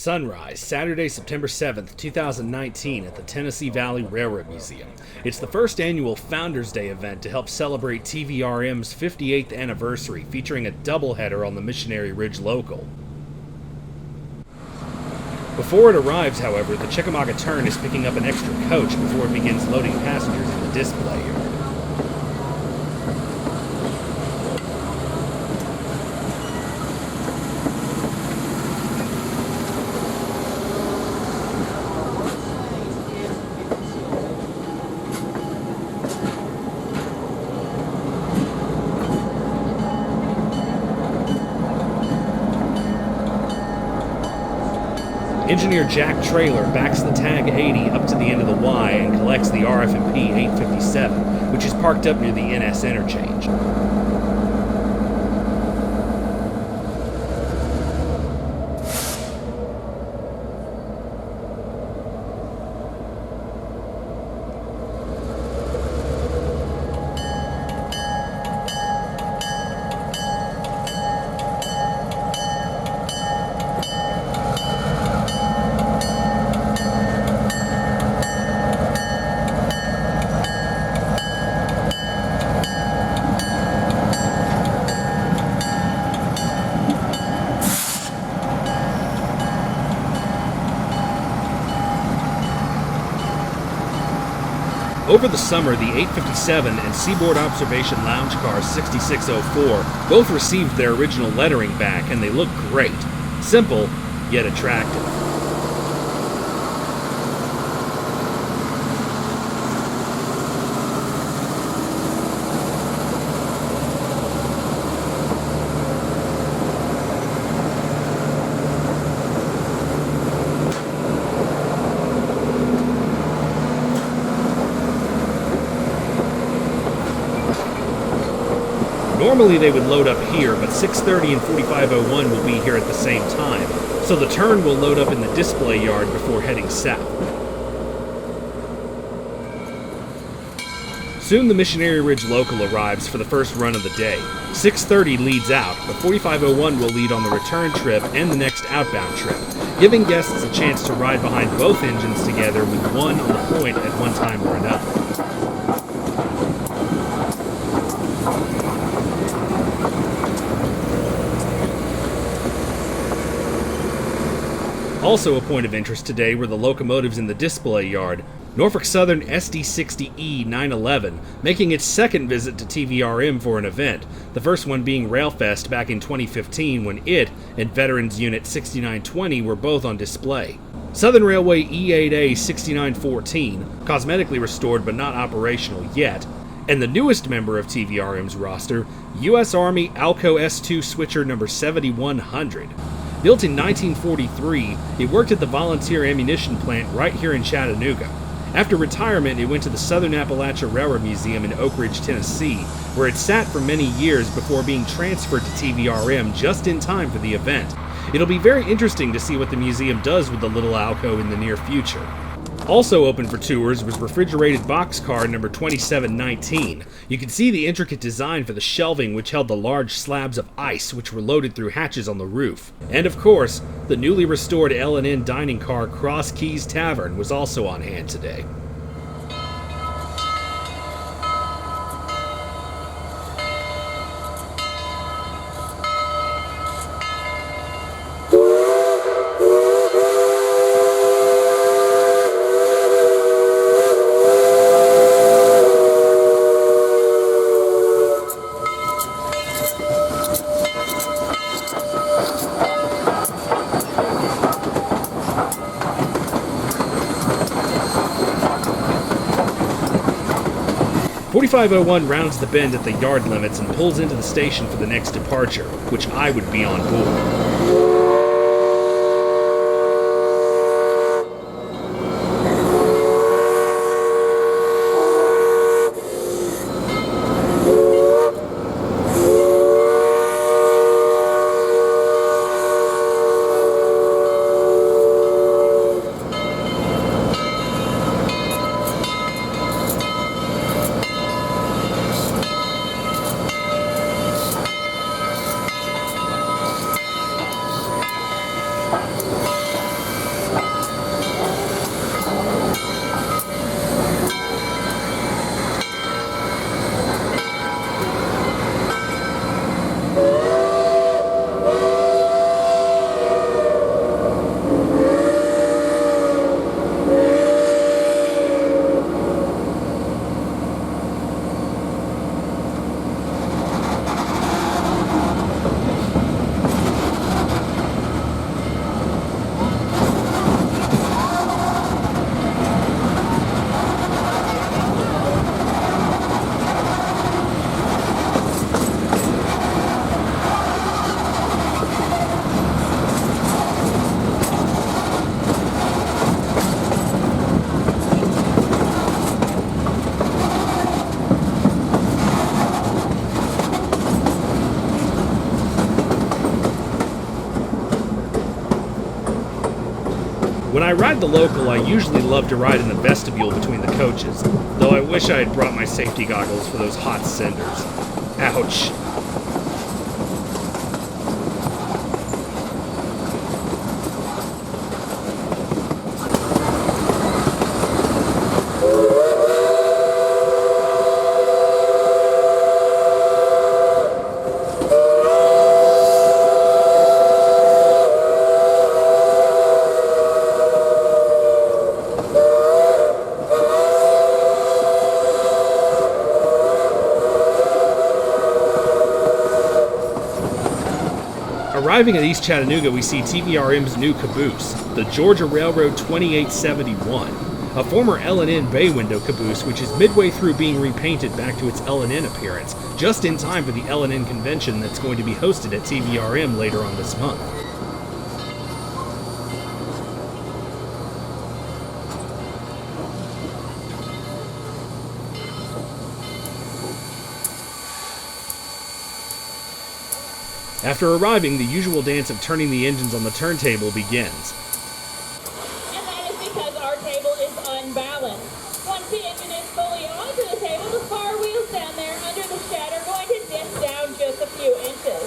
Sunrise, Saturday, September 7th, 2019 at the Tennessee Valley Railroad Museum. It's the first annual Founders Day event to help celebrate TVRM's 58th anniversary, featuring a doubleheader on the Missionary Ridge local. Before it arrives, however, the Chickamauga turn is picking up an extra coach before it begins loading passengers in the display yard. Engineer Jack Traylor backs the Tag 80 up to the end of the Y and collects the RF&P 857, which is parked up near the NS interchange. Over the summer, the 857 and Seaboard Observation Lounge Car 6604 both received their original lettering back, and they look great. Simple, yet attractive. Normally they would load up here, but 630 and 4501 will be here at the same time, so the turn will load up in the display yard before heading south. Soon the Missionary Ridge local arrives for the first run of the day. 630 leads out, but 4501 will lead on the return trip and the next outbound trip, giving guests a chance to ride behind both engines together with one on the point at one time or another. Also a point of interest today were the locomotives in the display yard. Norfolk Southern SD60E 911 making its second visit to TVRM for an event, the first one being Railfest back in 2015 when it and Veterans Unit 6920 were both on display. Southern Railway E8A 6914, cosmetically restored but not operational yet, and the newest member of TVRM's roster, U.S. Army ALCO S2 switcher number 7100. Built in 1943, it worked at the Volunteer Ammunition Plant right here in Chattanooga. After retirement, it went to the Southern Appalachia Railroad Museum in Oak Ridge, Tennessee, where it sat for many years before being transferred to TVRM just in time for the event. It'll be very interesting to see what the museum does with the little ALCO in the near future. Also open for tours was refrigerated boxcar number 2719. You can see the intricate design for the shelving, which held the large slabs of ice which were loaded through hatches on the roof. And of course, the newly restored L&N dining car Cross Keys Tavern was also on hand today. .4501 rounds the bend at the yard limits and pulls into the station for the next departure, which I would be on board. When I ride the local, I usually love to ride in the vestibule between the coaches, though I wish I had brought my safety goggles for those hot cinders. Ouch. Arriving at East Chattanooga, we see TVRM's new caboose, the Georgia Railroad 2871, a former L&N bay window caboose which is midway through being repainted back to its L&N appearance, just in time for the L&N convention that's going to be hosted at TVRM later on this month. After arriving, the usual dance of turning the engines on the turntable begins. And that is because our table is unbalanced. Once the engine is fully onto the table, the car wheels down there under the shed are going to dip down just a few inches.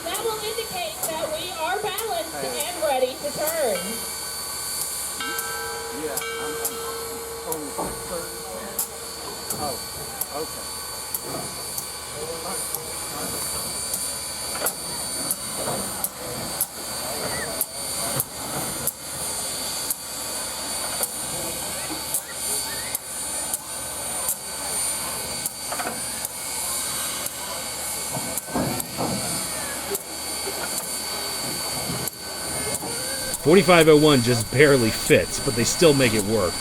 That will indicate that we are balanced and ready to turn. Yeah, I'm only 6:30. Oh, okay. 4501 just barely fits, but they still make it work.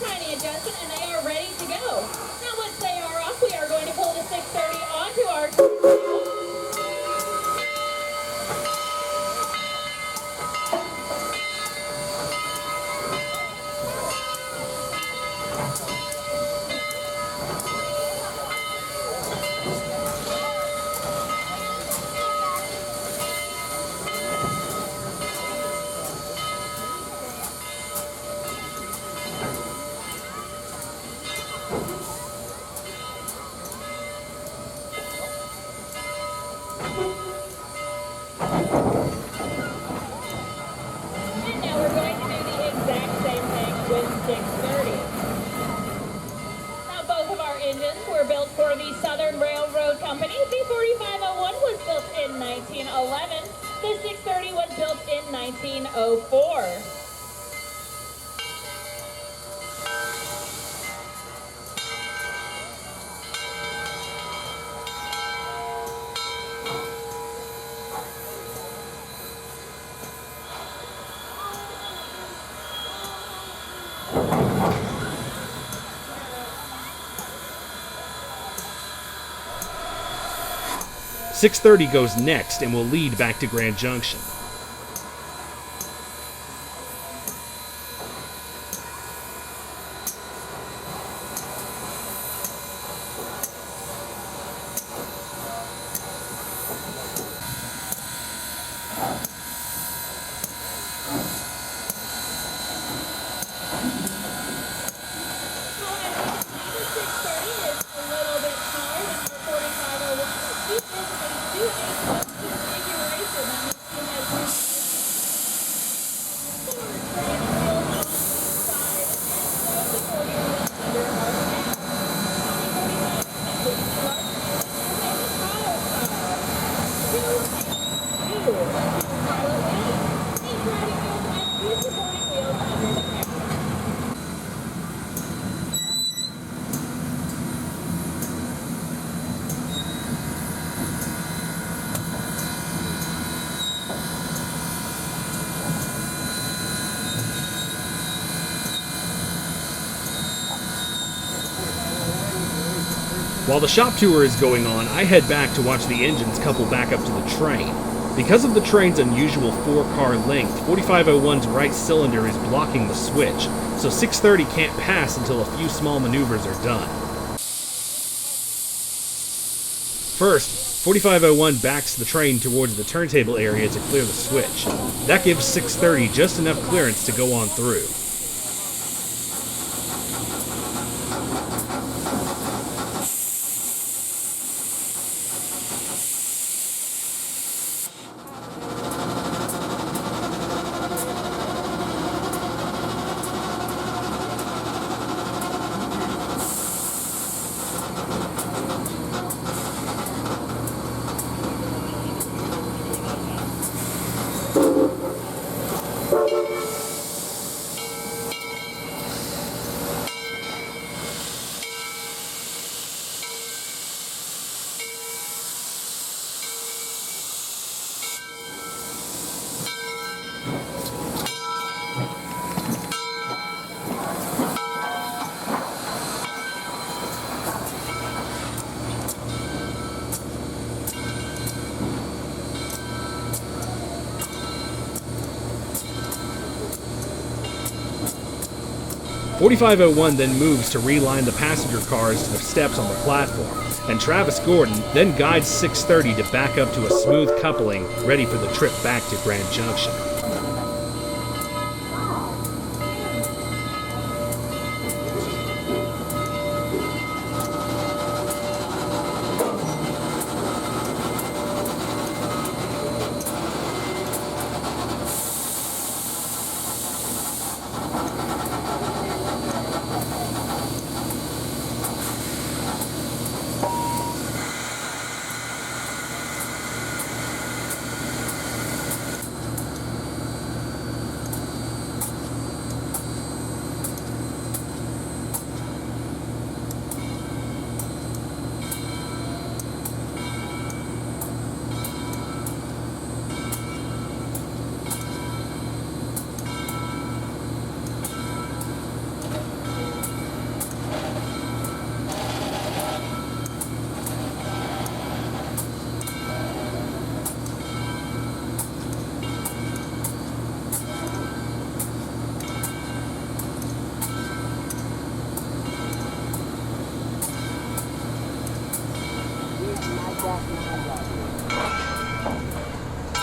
Tiny adjustment, and they are ready to go. Now once they are off, we are going to pull the 630 onto our table. And now we're going to do the exact same thing with 630. Now both of our engines were built for the Southern Railroad Company. The 4501 was built in 1911. The 630 was built in 1904. 630 goes next and will lead back to Grand Junction. While the shop tour is going on, I head back to watch the engines couple back up to the train. Because of the train's unusual 4-car length, 4501's right cylinder is blocking the switch, so 630 can't pass until a few small maneuvers are done. First, 4501 backs the train towards the turntable area to clear the switch. That gives 630 just enough clearance to go on through. .4501 then moves to reline the passenger cars to the steps on the platform, and Travis Gordon then guides 630 to back up to a smooth coupling ready for the trip back to Grand Junction.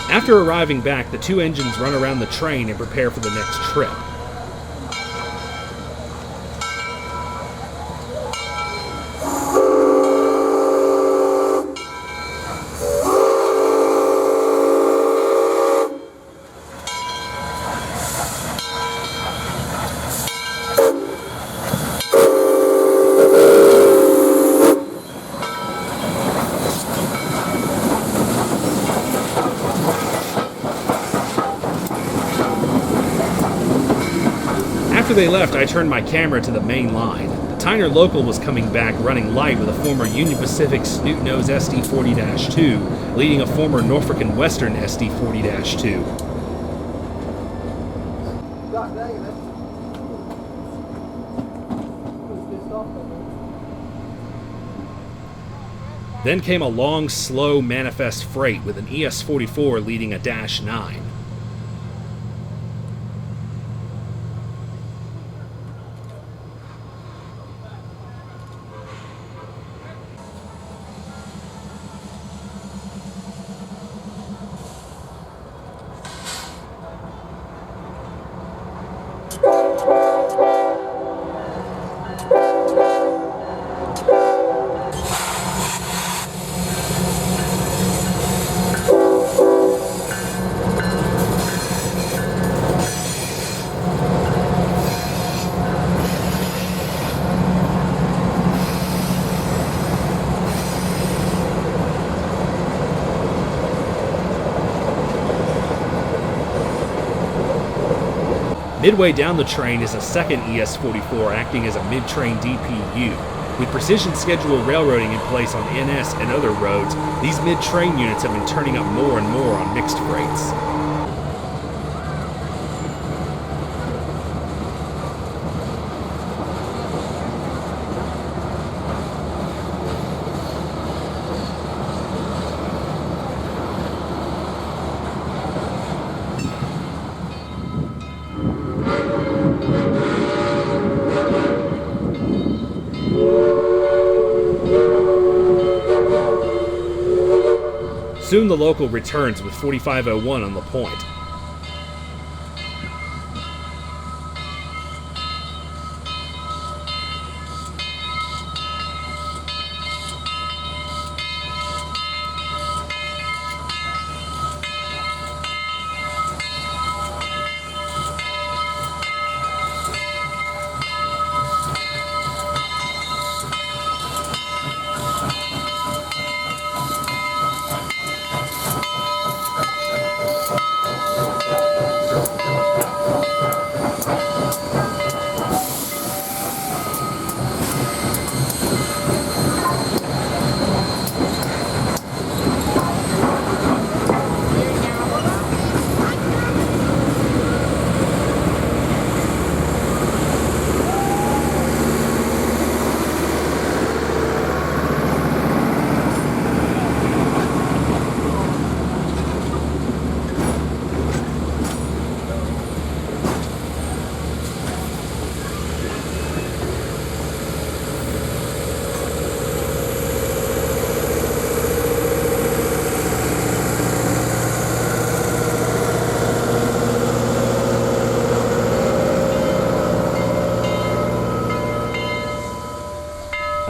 After arriving back, the two engines run around the train and prepare for the next trip. After they left, I turned my camera to the main line. The Tyner local was coming back running light with a former Union Pacific Snoot-Nose SD40-2, leading a former Norfolk and Western SD40-2. Then came a long, slow manifest freight with an ES-44 leading a Dash 9. Midway down the train is a second ES-44 acting as a mid-train DPU. With precision schedule railroading in place on NS and other roads, these mid-train units have been turning up more and more on mixed freights. Soon the local returns with 4501 on the point.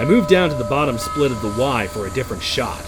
I moved down to the bottom split of the Y for a different shot.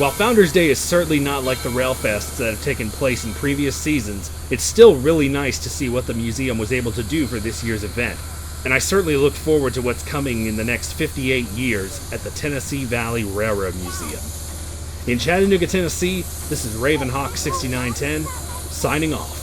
While Founders Day is certainly not like the railfests that have taken place in previous seasons, it's still really nice to see what the museum was able to do for this year's event, and I certainly look forward to what's coming in the next 58 years at the Tennessee Valley Railroad Museum. In Chattanooga, Tennessee, this is Ravenhawk 6910, signing off.